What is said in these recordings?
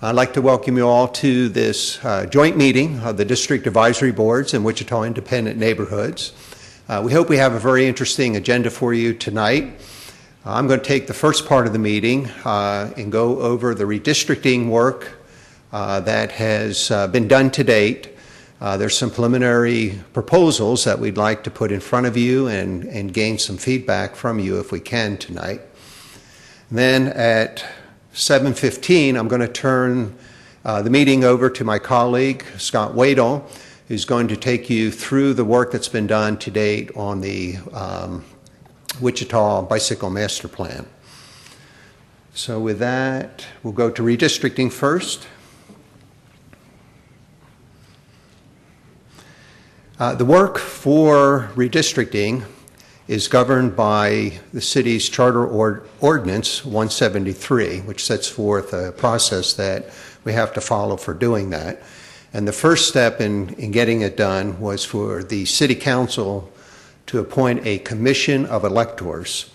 I'd like to welcome you all to this joint meeting of the District Advisory Boards in Wichita Independent Neighborhoods. We hope we have a very interesting agenda for you tonight. I'm going to take the first part of the meeting and go over the redistricting work that has been done to date. There's some preliminary proposals that we'd like to put in front of you and gain some feedback from you if we can tonight. And then at 7:15, I'm going to turn the meeting over to my colleague, Scott Wadle, who's going to take you through the work that's been done to date on the Wichita Bicycle Master Plan. So with that, we'll go to redistricting first. The work for redistricting is governed by the city's Charter Ordinance 173, which sets forth a process that we have to follow for doing that. And the first step in getting it done was for the City Council to appoint a Commission of Electors.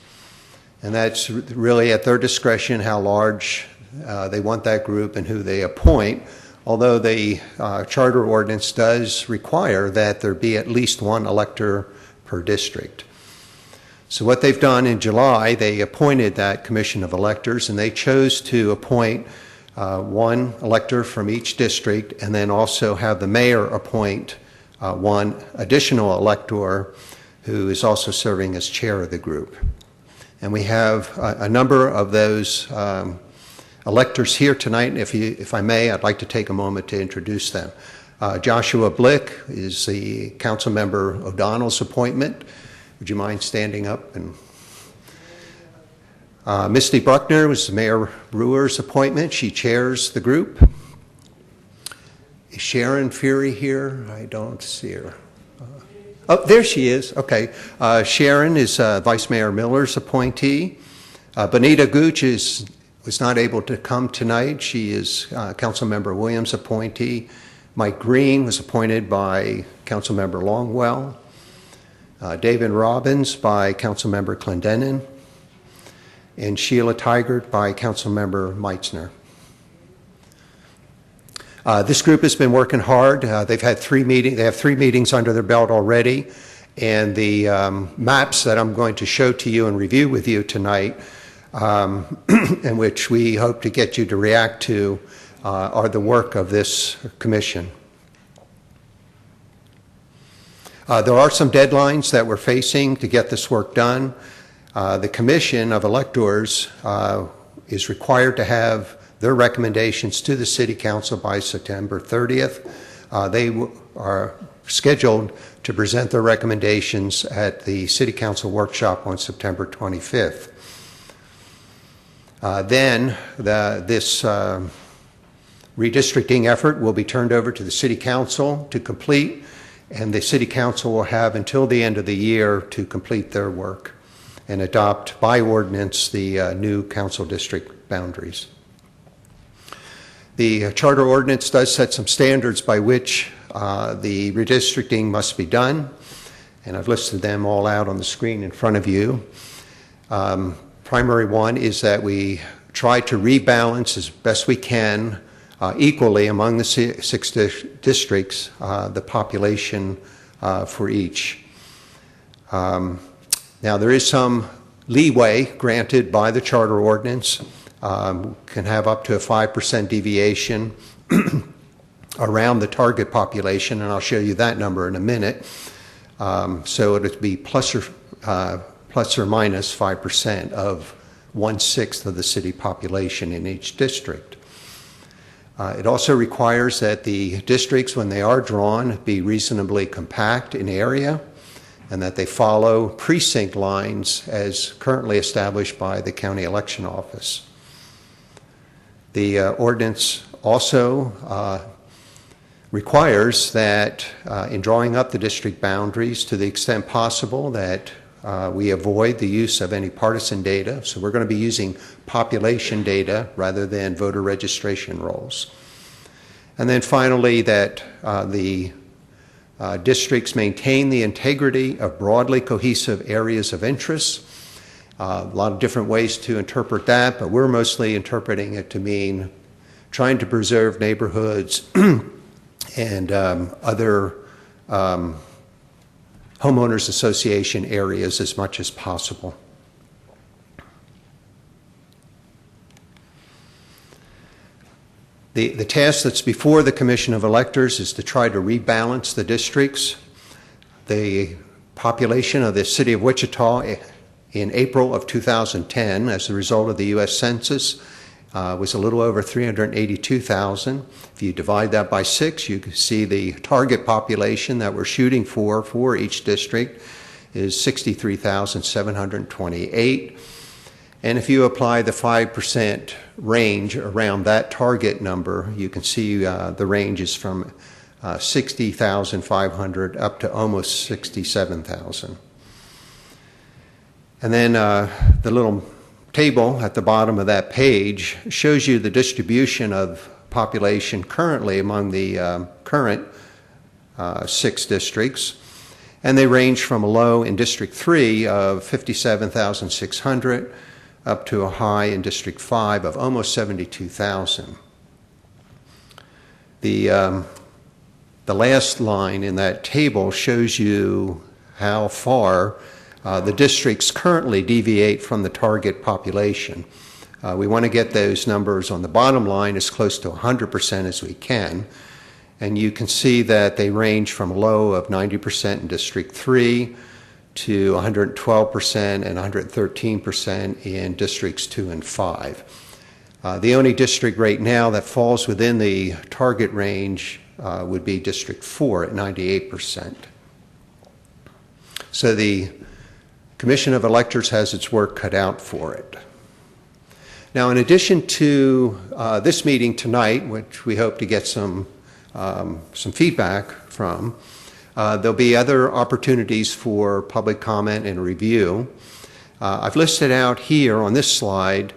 And that's really at their discretion how large they want that group and who they appoint, although the Charter Ordinance does require that there be at least one elector per district. So what they've done in July, they appointed that Commission of Electors, and they chose to appoint one elector from each district, and then also have the mayor appoint one additional elector who is also serving as chair of the group. And we have a number of those electors here tonight. If I may, I'd like to take a moment to introduce them. Joshua Blick is the Council Member O'Donnell's appointment. Would you mind standing up? And Misty Bruckner was Mayor Brewer's appointment. She chairs the group. Is Sharon Fury here? I don't see her. Oh, there she is. Okay. Sharon is Vice Mayor Miller's appointee. Bonita Gooch was not able to come tonight. She is Councilmember Williams' appointee. Mike Green was appointed by Councilmember Longwell. David Robbins by Councilmember Clendenin, and Sheila Tigert by Councilmember Meitzner. This group has been working hard. They've had They have three meetings under their belt already, and the maps that I'm going to show to you and review with you tonight, in which we hope to get you to react to, are the work of this commission. There are some deadlines that we're facing to get this work done. The Commission of Electors is required to have their recommendations to the City Council by September 30th. They are scheduled to present their recommendations at the City Council workshop on September 25th. Then this redistricting effort will be turned over to the City Council to complete, and the City Council will have until the end of the year to complete their work and adopt by ordinance the new council district boundaries. The Charter Ordinance does set some standards by which the redistricting must be done, and I've listed them all out on the screen in front of you. Primary one is that we try to rebalance as best we can equally among the six districts, the population for each. Now, there is some leeway granted by the Charter Ordinance. Can have up to a 5% deviation around the target population, and I'll show you that number in a minute. So it would be plus or minus 5% of 1/6 of the city population in each district. It also requires that the districts, when they are drawn, be reasonably compact in area, and that they follow precinct lines as currently established by the county election office. The ordinance also requires that in drawing up the district boundaries, to the extent possible, that we avoid the use of any partisan data. So we're going to be using population data rather than voter registration rolls. And then finally, that the districts maintain the integrity of broadly cohesive areas of interest. A lot of different ways to interpret that, but we're mostly interpreting it to mean trying to preserve neighborhoods and other homeowners association areas as much as possible. The task that's before the Commission of Electors is to try to rebalance the districts. The population of the city of Wichita in April of 2010, as a result of the U.S. Census, was a little over 382,000. If you divide that by 6, you can see the target population that we're shooting for each district is 63,728. And if you apply the 5% range around that target number, you can see the range is from 60,500 up to almost 67,000. And then the little table at the bottom of that page shows you the distribution of population currently among the current 6 districts. And they range from a low in District 3 of 57,600 up to a high in District 5 of almost 72,000. The last line in that table shows you how far the districts currently deviate from the target population. We want to get those numbers on the bottom line as close to 100% as we can. And you can see that they range from a low of 90% in District 3 to 112% and 113% in Districts 2 and 5. The only district right now that falls within the target range would be District 4 at 98%. So the Commission of Electors has its work cut out for it. Now, in addition to this meeting tonight, which we hope to get some feedback from, there'll be other opportunities for public comment and review. I've listed out here on this slide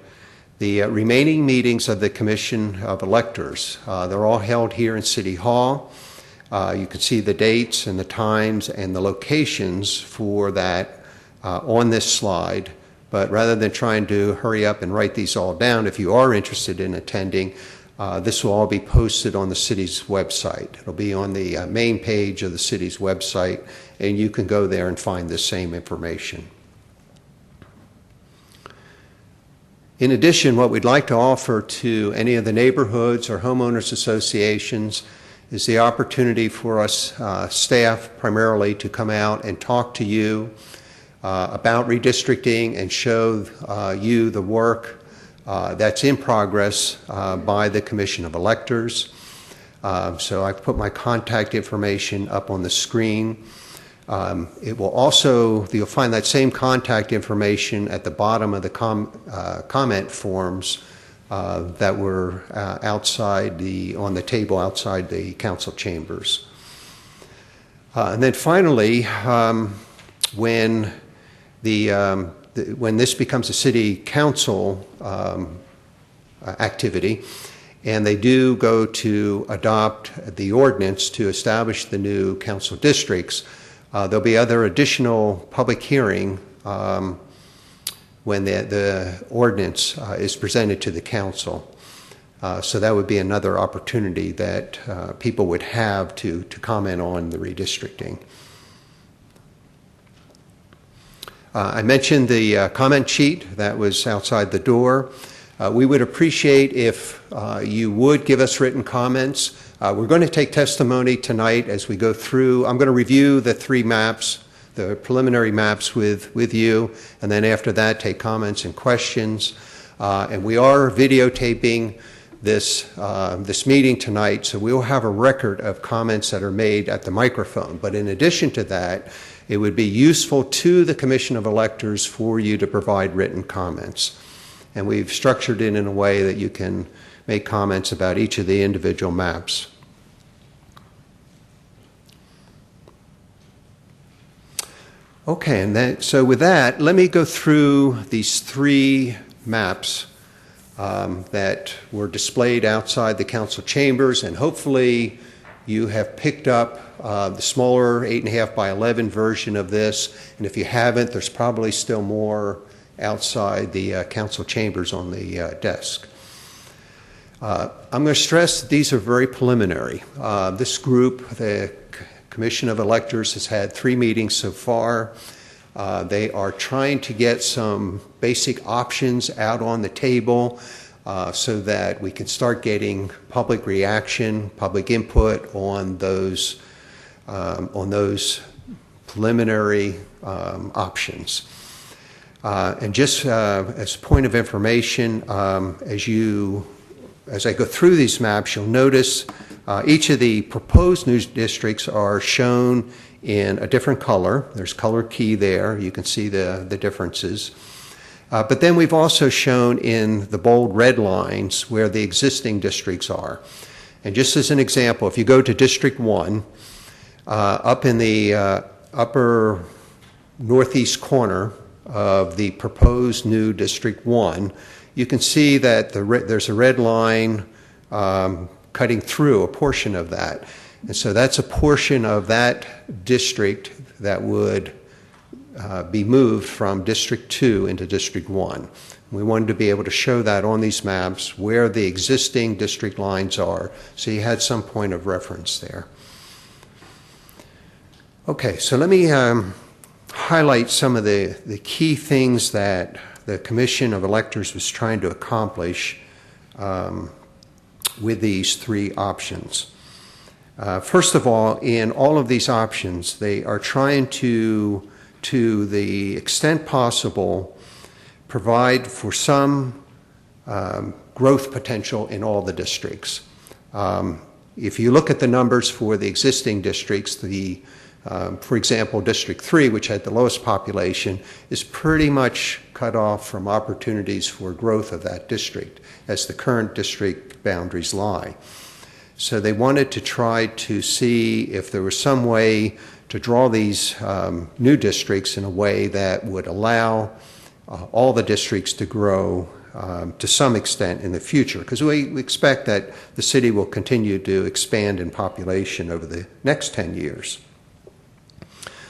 the remaining meetings of the Commission of Electors. They're all held here in City Hall. You can see the dates and the times and the locations for that on this slide. But rather than trying to hurry up and write these all down, if you are interested in attending, this will all be posted on the city's website. It'll be on the main page of the city's website, and you can go there and find the same information. In addition, what we'd like to offer to any of the neighborhoods or homeowners associations is the opportunity for us staff primarily to come out and talk to you about redistricting and show you the work that's in progress by the Commission of Electors. So I've put my contact information up on the screen. It will also, you'll find that same contact information at the bottom of the comment forms that were outside on the table outside the council chambers. And then finally, when this becomes a city council activity, and they do go to adopt the ordinance to establish the new council districts, there'll be other additional public hearing when the ordinance is presented to the council. So that would be another opportunity that people would have to comment on the redistricting. I mentioned the comment sheet that was outside the door. We would appreciate if you would give us written comments. We're going to take testimony tonight as we go through. I'm going to review the 3 maps, the preliminary maps with you, and then after that take comments and questions. And we are videotaping this meeting tonight, so we will have a record of comments that are made at the microphone. But in addition to that, it would be useful to the Commission of Electors for you to provide written comments. And we've structured it in a way that you can make comments about each of the individual maps. Okay, and so with that, let me go through these 3 maps that were displayed outside the council chambers, and hopefully you have picked up the smaller 8.5 by 11 version of this, and if you haven't, there's probably still more outside the council chambers on the desk. I'm going to stress that these are very preliminary. This group, the Commission of Electors, has had 3 meetings so far. They are trying to get some basic options out on the table so that we can start getting public reaction, public input on those preliminary options. And just as a point of information, as I go through these maps, you'll notice each of the proposed new districts are shown in a different color. There's color key there. You can see the differences. But then we've also shown in the bold red lines where the existing districts are. And just as an example, if you go to District 1, up in the upper northeast corner of the proposed new District 1, you can see that there's a red line cutting through a portion of that. And so that's a portion of that district that would be moved from District 2 into District 1. We wanted to be able to show that on these maps where the existing district lines are, so you had some point of reference there. Okay, so let me highlight some of the key things that the Commission of Electors was trying to accomplish with these 3 options. First of all, in all of these options, they are trying to the extent possible, provide for some growth potential in all the districts. If you look at the numbers for the existing districts, for example, District 3, which had the lowest population, is pretty much cut off from opportunities for growth of that district as the current district boundaries lie. So they wanted to try to see if there was some way to draw these new districts in a way that would allow all the districts to grow to some extent in the future, because we expect that the city will continue to expand in population over the next 10 years.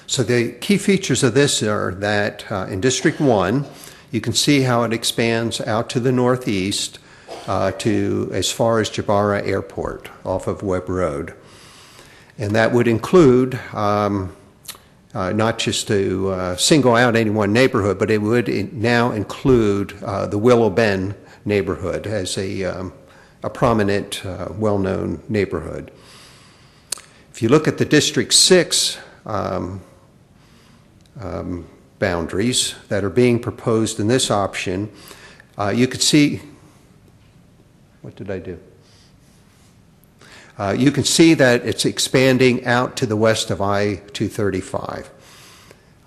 So the key features of this are that in District 1, you can see how it expands out to the northeast to as far as Jabara Airport off of Webb Road. And that would include, not just to single out any one neighborhood, but it would now include the Willow Bend neighborhood as a prominent, well-known neighborhood. If you look at the District 6 boundaries that are being proposed in this option, you could see, what did I do? You can see that it's expanding out to the west of I-235.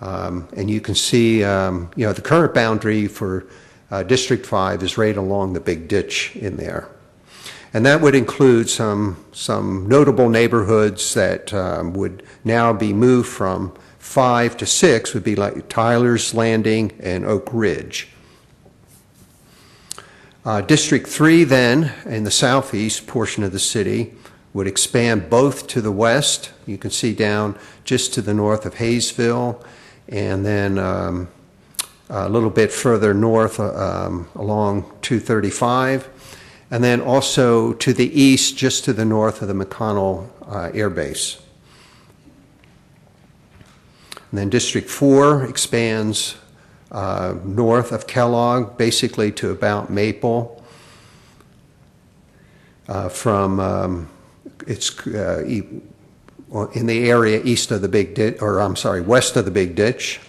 And you can see, the current boundary for District 5 is right along the big ditch in there. And that would include some notable neighborhoods that would now be moved from 5 to 6, would be like Tyler's Landing and Oak Ridge. District 3 then, in the southeast portion of the city, would expand both to the west. You can see down just to the north of Hayesville, and then a little bit further north along 235, and then also to the east, just to the north of the McConnell Air Base. And then District 4 expands north of Kellogg, basically to about Maple. It's in the area east of the Big Ditch, west of the Big Ditch.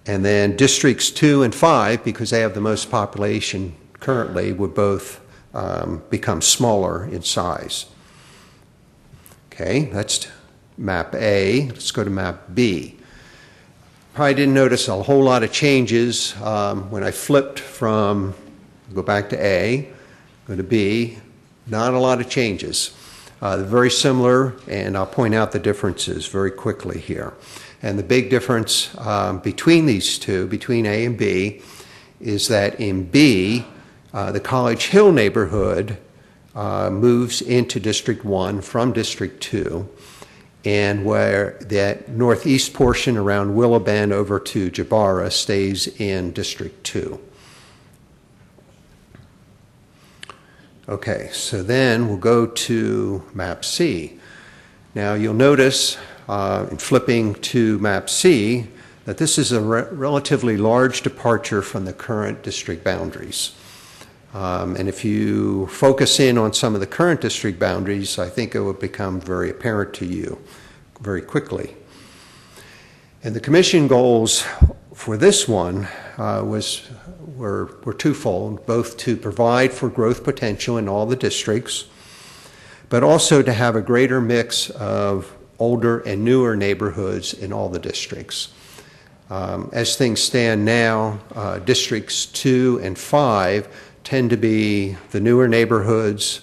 And then Districts 2 and 5, because they have the most population currently, would both become smaller in size. Okay, that's map A. Let's go to map B. Probably didn't notice a whole lot of changes when I flipped from, go back to A, go to B, not a lot of changes. They're very similar, and I'll point out the differences very quickly here. And the big difference between these two, between A and B, is that in B, the College Hill neighborhood moves into District 1 from District 2, and where that northeast portion around Willow Bend over to Jabara stays in District 2. Okay, so then we'll go to map C. Now you'll notice in flipping to map C that this is a relatively large departure from the current district boundaries. And if you focus in on some of the current district boundaries, I think it will become very apparent to you very quickly. And the commission goals for this one were twofold, both to provide for growth potential in all the districts, but also to have a greater mix of older and newer neighborhoods in all the districts. As things stand now, districts 2 and 5 tend to be the newer neighborhoods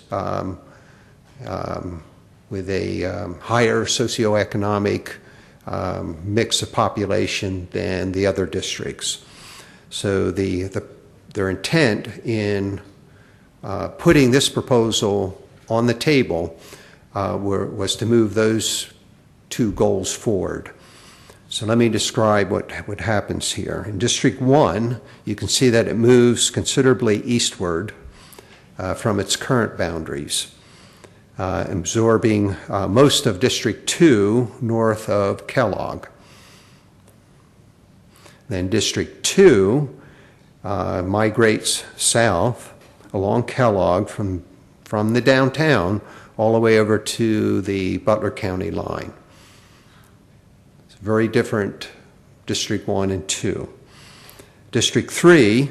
with a higher socioeconomic mix of population than the other districts. So their intent in putting this proposal on the table was to move those two goals forward. So let me describe what happens here. In District 1, you can see that it moves considerably eastward from its current boundaries, absorbing most of District 2 north of Kellogg. Then District 2 migrates south along Kellogg from the downtown all the way over to the Butler County line. It's very different District 1 and 2. District 3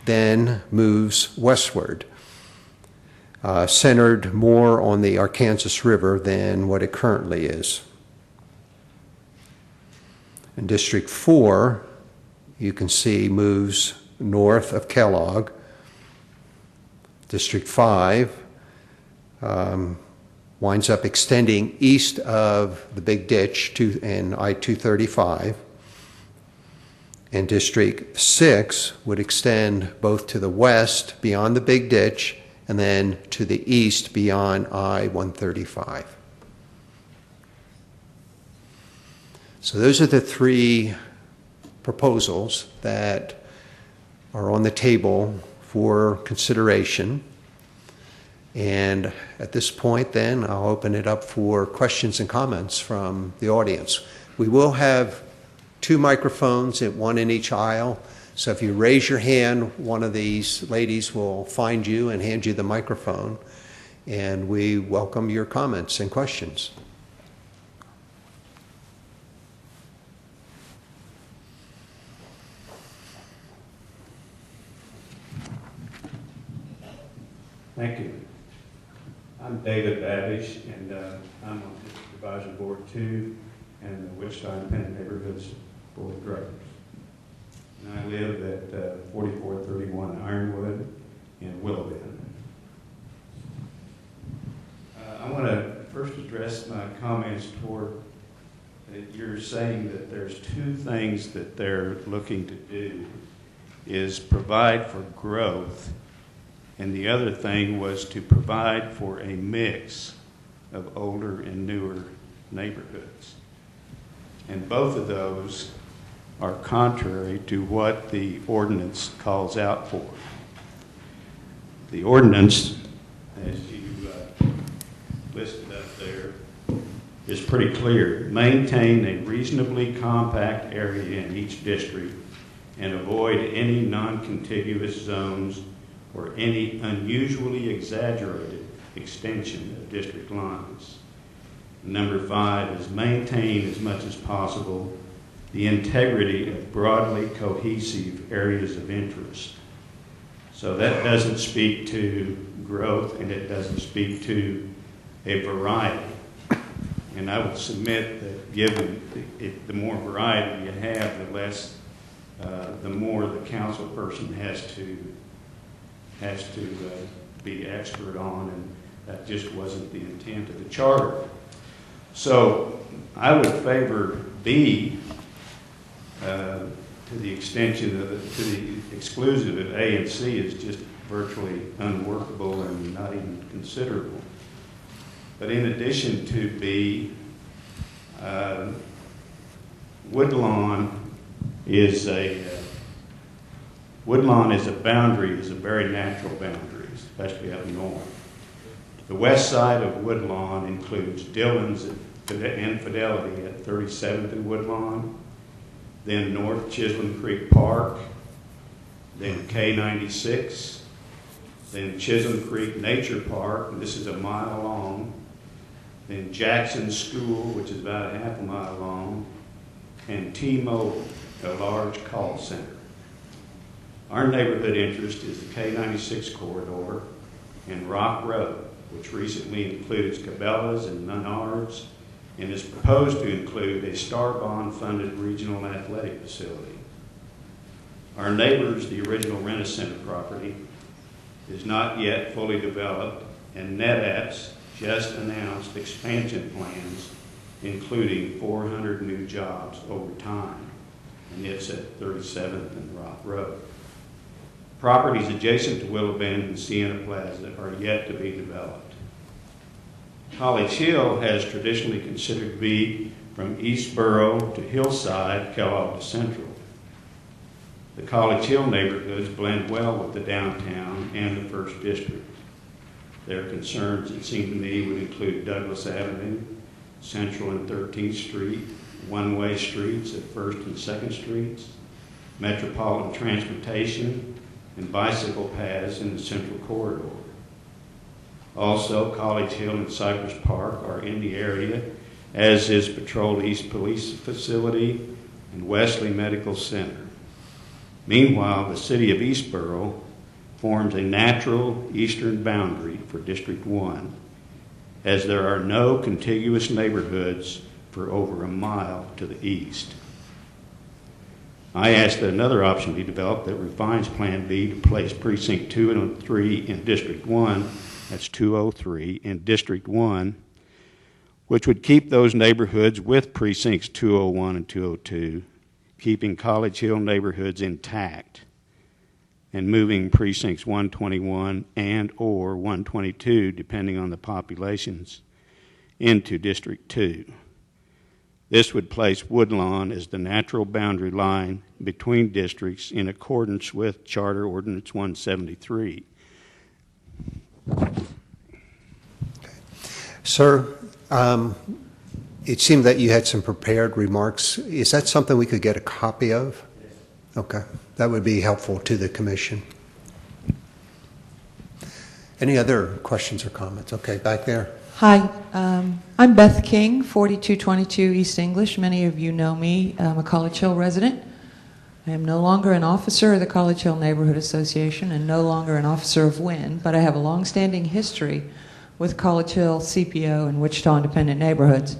then moves westward, centered more on the Arkansas River than what it currently is. In District 4, you can see moves north of Kellogg. District 5 winds up extending east of the Big Ditch and I-235. And District 6 would extend both to the west beyond the Big Ditch and then to the east beyond I-135. So those are the three proposals that are on the table for consideration. And at this point, then, I'll open it up for questions and comments from the audience. We will have 2 microphones, one in each aisle. So if you raise your hand, one of these ladies will find you and hand you the microphone. And we welcome your comments and questions. Thank you. I'm David Babish, and I'm on the Advisory Board 2 and the Wichita Independent Neighborhoods Board of Directors. And I live at 4431 Ironwood in Willow Bend. I want to first address my comments toward that you're saying that there's 2 things that they're looking to do, is provide for growth, and the other thing was to provide for a mix of older and newer neighborhoods. And both of those are contrary to what the ordinance calls out for. The ordinance, as you listed up there, is pretty clear. Maintain a reasonably compact area in each district and avoid any non-contiguous zones or any unusually exaggerated extension of district lines. Number 5 is maintain as much as possible the integrity of broadly cohesive areas of interest. So that doesn't speak to growth, and it doesn't speak to a variety. And I would submit that given the more variety you have, the more the council person has to be expert on, and that just wasn't the intent of the charter. So I would favor B to the extension of to the exclusive of A and C is just virtually unworkable and not even considerable. But in addition to B, Woodlawn is a boundary, is a very natural boundary. especially up north. The west side of Woodlawn includes Dillon's and Fidelity at 37th and Woodlawn, then North Chisholm Creek Park, then K96, then Chisholm Creek Nature Park, and this is a mile long, then Jackson School, which is about a half a mile long, and T-Mobile, a large call center. Our neighborhood interest is the K96 corridor and Rock Road, which recently includes Cabela's and Menards, and is proposed to include a Star Bond-funded regional athletic facility. Our neighbors, the original Rent-A-Center property, is not yet fully developed, and NetApp's just announced expansion plans, including 400 new jobs over time, and it's at 37th and Rock Road. Properties adjacent to Willow Bend and Sienna Plaza are yet to be developed. College Hill has traditionally considered to be from Eastboro to Hillside, Kellogg to Central. The College Hill neighborhoods blend well with the downtown and the First District. Their concerns, it seemed to me, would include Douglas Avenue, Central and 13th Street, one-way streets at 1st and 2nd Streets, metropolitan transportation, and bicycle paths in the Central Corridor. Also, College Hill and Cypress Park are in the area, as is Patrol East Police Facility and Wesley Medical Center. Meanwhile, the city of Eastboro forms a natural eastern boundary for District 1, as there are no contiguous neighborhoods for over a mile to the east. I asked that another option be developed that refines Plan B to place Precinct 2 and 3 in District 1, that's 203 in District 1, which would keep those neighborhoods with Precincts 201 and 202, keeping College Hill neighborhoods intact, and moving Precincts 121 and or 122, depending on the populations, into District 2. This would place Woodlawn as the natural boundary line between districts in accordance with Charter Ordinance 173. Okay. Sir, it seemed that you had some prepared remarks. Is that something we could get a copy of? Yes. Okay, that would be helpful to the commission. Any other questions or comments? Okay, back there. Hi, I'm Beth King, 4222 East English. Many of you know me. I'm a College Hill resident. I am no longer an officer of the College Hill Neighborhood Association and no longer an officer of WIN, but I have a long-standing history with College Hill, CPO, and Wichita Independent Neighborhoods.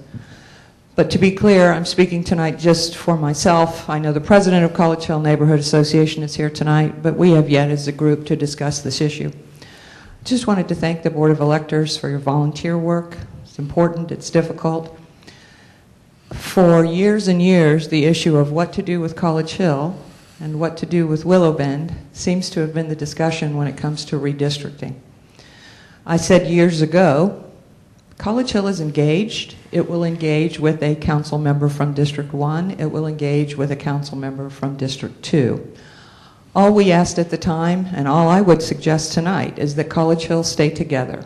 But to be clear, I'm speaking tonight just for myself. I know the president of College Hill Neighborhood Association is here tonight, but we have yet as a group to discuss this issue. Just wanted to thank the Board of Electors for your volunteer work. It's important, it's difficult. For years and years, the issue of what to do with College Hill and what to do with Willow Bend seems to have been the discussion when it comes to redistricting. I said years ago, College Hill is engaged. It will engage with a council member from District 1. It will engage with a council member from District 2. All we asked at the time, and all I would suggest tonight, is that College Hill stay together.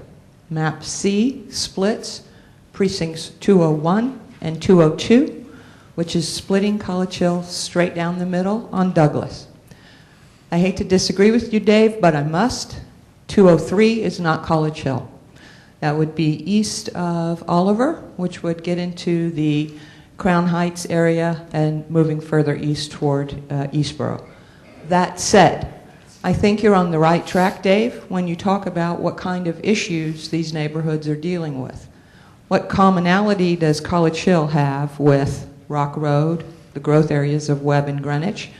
Map C splits precincts 201 and 202, which is splitting College Hill straight down the middle on Douglas. I hate to disagree with you, Dave, but I must. 203 is not College Hill. That would be east of Oliver, which would get into the Crown Heights area and moving further east toward Eastboro. That said, I think you're on the right track, Dave, when you talk about what kind of issues these neighborhoods are dealing with. What commonality does College Hill have with Rock Road, the growth areas of Webb and Greenwich,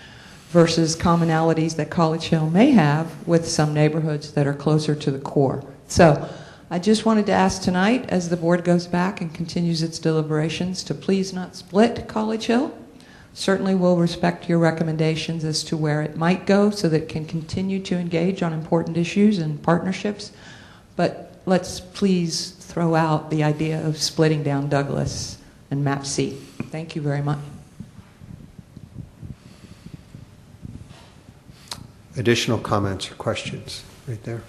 versus commonalities that College Hill may have with some neighborhoods that are closer to the core? So I just wanted to ask tonight, as the board goes back and continues its deliberations, to please not split College Hill. Certainly we'll respect your recommendations as to where it might go so that it can continue to engage on important issues and partnerships. But let's please throw out the idea of splitting down Douglas and Map C. Thank you very much. Additional comments or questions? Right there.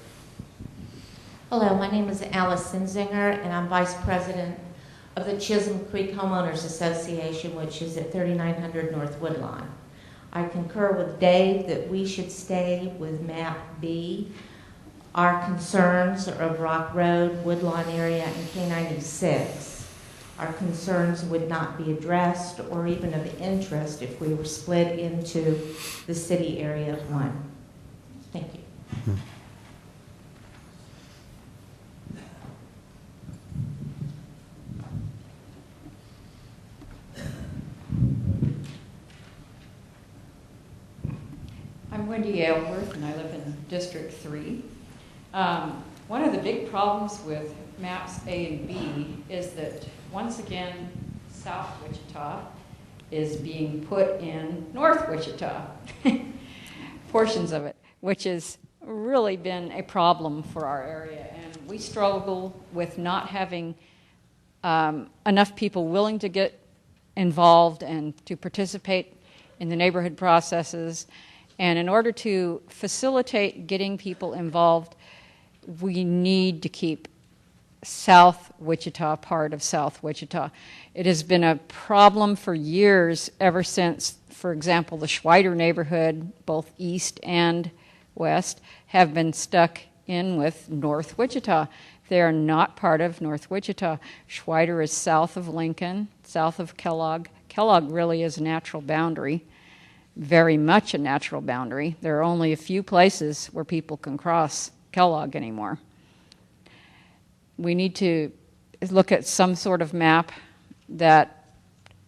Hello, my name is Alice Sinzinger, and I'm Vice President of the Chisholm Creek Homeowners Association, which is at 3900 North Woodlawn. I concur with Dave that we should stay with Map B. Our concerns are of Rock Road, Woodlawn area, and K96. Our concerns would not be addressed or even of interest if we were split into the city area of one. Thank you. Mm-hmm. I'm Wendy Aylworth, and I live in District 3. One of the big problems with maps A and B is that, once again, South Wichita is being put in North Wichita, portions of it, which has really been a problem for our area. And we struggle with not having enough people willing to get involved and to participate in the neighborhood processes. And in order to facilitate getting people involved, we need to keep South Wichita part of South Wichita. It has been a problem for years, ever since, for example, the Schweider neighborhood, both east and west, have been stuck in with North Wichita. They are not part of North Wichita. Schweider is south of Lincoln, south of Kellogg. Kellogg really is a natural boundary. Very much a natural boundary. There are only a few places where people can cross Kellogg anymore. We need to look at some sort of map that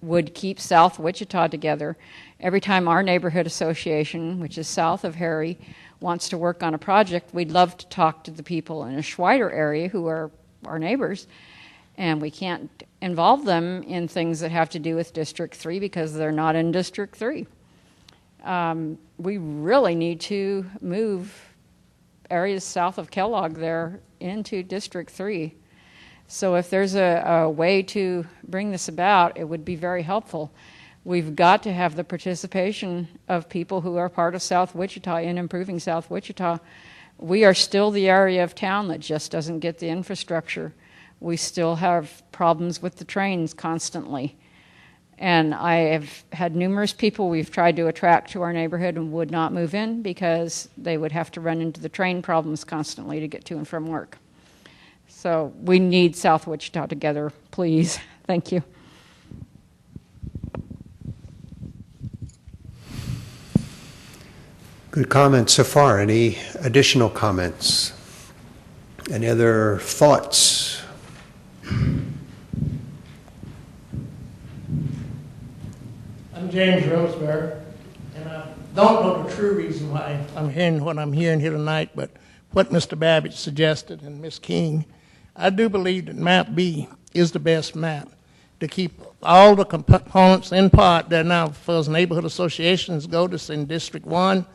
would keep South Wichita together. Every time our neighborhood association, which is south of Harry, wants to work on a project, we'd love to talk to the people in a Schweider area who are our neighbors, and we can't involve them in things that have to do with District 3 because they're not in District 3. We really need to move areas south of Kellogg there into District 3. So if there's a way to bring this about, it would be very helpful. We've got to have the participation of people who are part of South Wichita in improving South Wichita. We are still the area of town that just doesn't get the infrastructure. We still have problems with the trains constantly. And I have had numerous people we've tried to attract to our neighborhood and would not move in because they would have to run into the train problems constantly to get to and from work. So we need South Wichita together, please. Thank you. Good comments so far. Any additional comments? Any other thoughts? I'm James Roseberry, and I don't know the true reason why I'm hearing what I'm hearing here tonight, but what Mr. Babbage suggested and Ms. King, I do believe that Map B is the best map to keep all the components in part that now for us neighborhood associations go to in District 1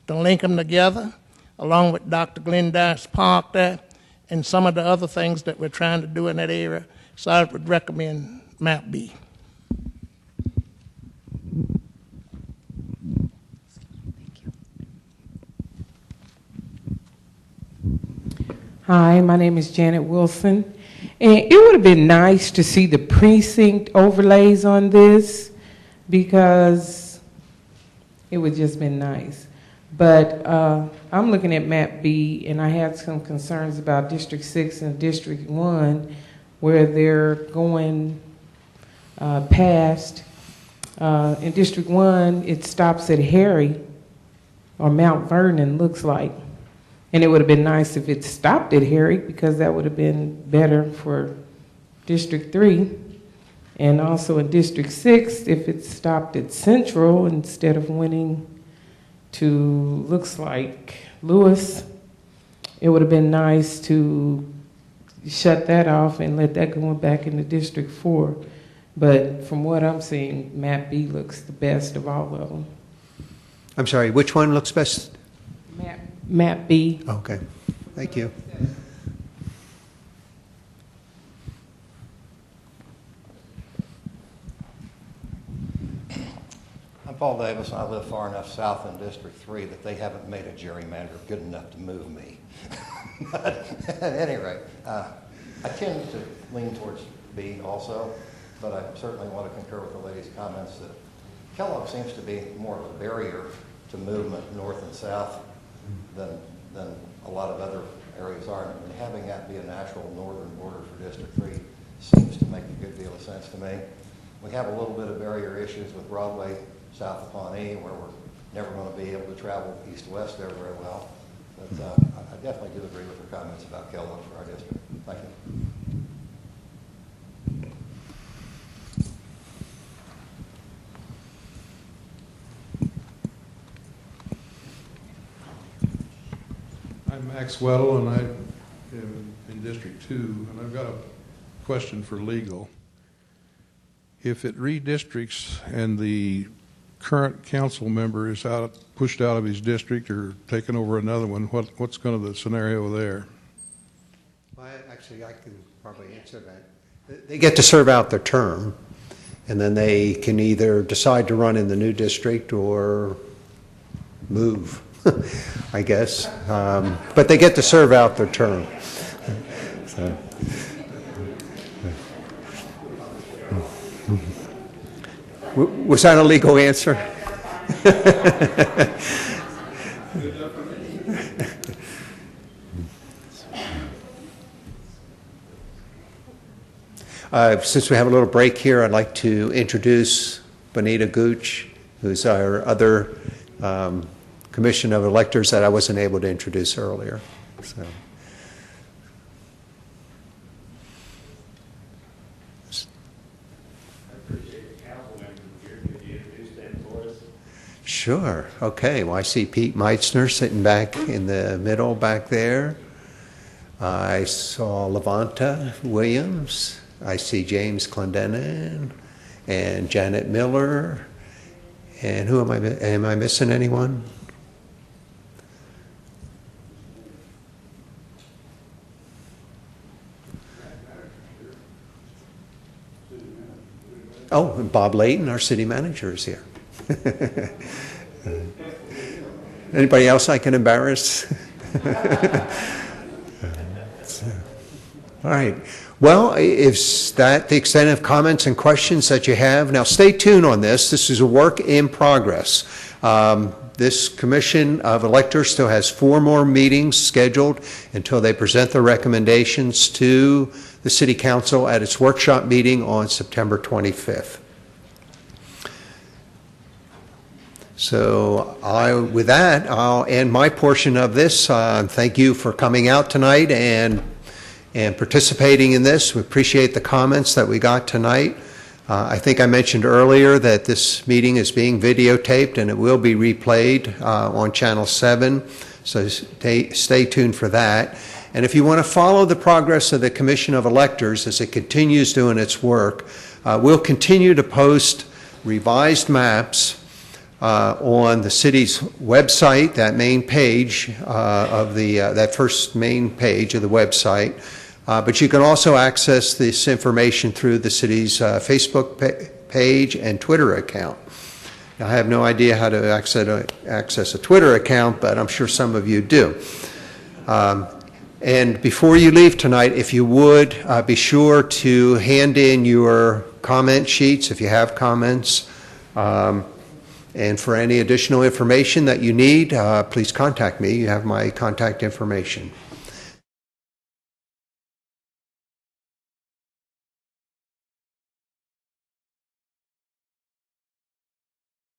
to link them together, along with Dr. Glendice Park there, and some of the other things that we're trying to do in that area. So I would recommend Map B. Hi, my name is Janet Wilson, and it would have been nice to see the precinct overlays on this because it would just been nice. But I'm looking at Map B, and I had some concerns about District 6 and District 1 where they're going past. In District 1, it stops at Harry or Mount Vernon, looks like. And it would have been nice if it stopped at Harry because that would have been better for District 3. And also in District 6, if it stopped at Central instead of winning to, looks like, Lewis, it would have been nice to shut that off and let that go back into District 4. But from what I'm seeing, Map B looks the best of all of them. I'm sorry, which one looks best? Map B. Okay, thank you. I'm Paul Davis, and I live far enough south in District 3 that they haven't made a gerrymander good enough to move me. At any rate, I tend to lean towards B also, but I certainly want to concur with the lady's comments that Kellogg seems to be more of a barrier to movement north and south than a lot of other areas are. And having that be a natural northern border for District 3 seems to make a good deal of sense to me. We have a little bit of barrier issues with Broadway south of Pawnee, where we're never going to be able to travel east-west there very well. But I definitely do agree with her comments about Kellogg for our district. Thank you. I'm Max Weddle, and I am in District 2, and I've got a question for legal. If it redistricts and the current council member is pushed out of his district or taken over another one, what's going to be the scenario there? Well, actually, I can probably answer that. They get to serve out their term, and then they can either decide to run in the new district or move, I guess. But they get to serve out their term. So. Was that a legal answer? Since we have a little break here, I'd like to introduce Bonita Gooch, who's our other Commission of Electors that I wasn't able to introduce earlier. So. Sure. Okay. Well, I see Pete Meitzner sitting back in the middle back there. I saw Levanta Williams. I see James Clendenin and Janet Miller. And who am I missing anyone? Oh, and Bob Layton, our city manager, is here. Anybody else I can embarrass? All right. Well, if that's the extent of comments and questions that you have, now stay tuned on this. This is a work in progress. This Commission of Electors still has 4 more meetings scheduled until they present their recommendations to the City Council at its workshop meeting on September 25th. So with that, I'll end my portion of this. Thank you for coming out tonight and participating in this. We appreciate the comments that we got tonight. I think I mentioned earlier that this meeting is being videotaped and it will be replayed on Channel 7, so stay tuned for that. And if you want to follow the progress of the Commission of Electors as it continues doing its work, we'll continue to post revised maps on the city's website, that main page of that first main page of the website. But you can also access this information through the city's Facebook page and Twitter account. Now, I have no idea how to access a Twitter account, but I'm sure some of you do. And before you leave tonight, if you would, be sure to hand in your comment sheets if you have comments. And for any additional information that you need, please contact me. You have my contact information.